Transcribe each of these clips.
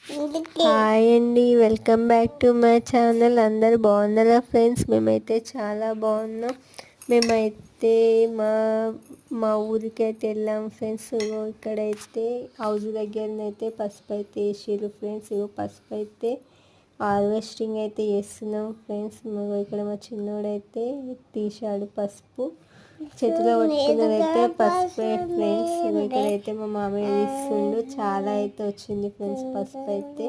Hi అండి, welcome back to my channel. అందరు బాగున్నారా ఫ్రెండ్స్? మేమైతే చాలా బాగున్నాం. మేమైతే మా మా ఊరికి అయితే వెళ్ళాం ఫ్రెండ్స్. ఇక్కడైతే హౌస్ దగ్గరనైతే పసుపు అయితే వేసిర్రు ఫ్రెండ్స్. పసుపు అయితే హార్వెస్టింగ్ అయితే చేస్తున్నాం ఫ్రెండ్స్. ఇక్కడ మా చిన్నోడైతే తీశాడు పసుపు. చేతిలో పట్టుకున్నదైతే పసుపు ఫ్రెండ్స్. ఇక్కడైతే మా మామయ్య తీస్తుండు. చాలా అయితే వచ్చింది ఫ్రెండ్స్ పసుపు అయితే.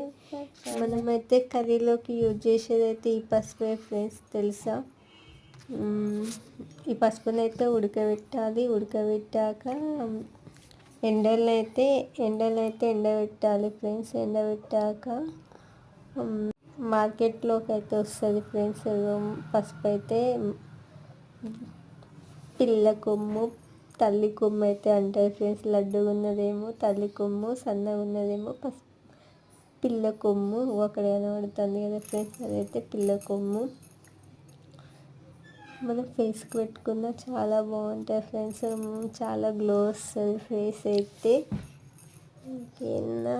మనమైతే కర్రీలోకి యూజ్ చేసేది అయితే ఈ పసుపే ఫ్రెండ్స్, తెలుసా? ఈ పసుపుని అయితే ఉడకబెట్టాలి. ఉడకబెట్టాక ఎండలైతే ఎండబెట్టాలి ఫ్రెండ్స్. ఎండబెట్టాక మార్కెట్లోకి అయితే వస్తుంది ఫ్రెండ్స్. పసుపు అయితే పిల్ల కొమ్ము, తల్లి కొమ్ము అయితే అంటారు ఫ్రెండ్స్. లడ్డుగా ఉన్నదేమో తల్లి కొమ్ము, సన్నగా ఉన్నదేమో పిల్ల కొమ్ము. అక్కడ కనబడుతుంది కదా ఫ్రెండ్స్, అదైతే పిల్ల కొమ్ము. మన ఫేస్కి పెట్టుకున్న చాలా బాగుంటుంది ఫ్రెండ్స్. చాలా గ్లో వస్తుంది ఫేస్ అయితే. ఇంకేనా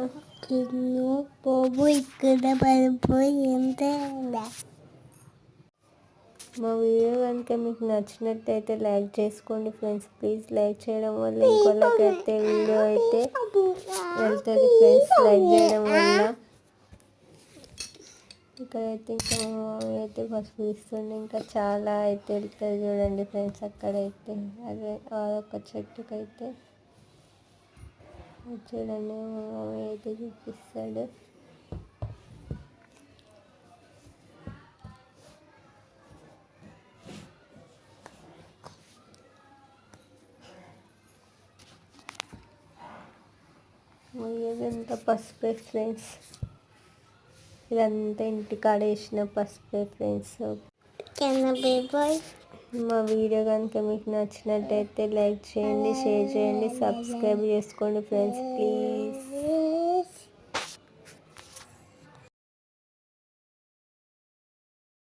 పోబు ఇక్కడ పడిపోయి ఎంత. మా వీడియో కనుక మీకు నచ్చినట్టయితే లైక్ చేసుకోండి ఫ్రెండ్స్. ప్లీజ్ లైక్ చేయడం వల్ల ఇంకోళ్ళకైతే వీడియో అయితే వెళ్తుంది ఫ్రెండ్స్, లైక్ చేయడం వల్ల. ఇక్కడైతే ఇంకా అయితే పసుపు ఇస్తుండే, ఇంకా చాలా అయితే వెళ్తుంది చూడండి ఫ్రెండ్స్. అక్కడైతే అదే ఒక చెట్టుకైతే చూడండి మా అయితే చూపిస్తాడు. ఇదంతా పసుపే ఫ్రెండ్స్. ఇదంతా ఇంటికాడ వేసిన పసుపే ఫ్రెండ్స్. మా వీడియో కనుక మీకు నచ్చినట్టయితే లైక్ చేయండి, షేర్ చేయండి, సబ్స్క్రైబ్ చేసుకోండి ఫ్రెండ్స్ ప్లీజ్.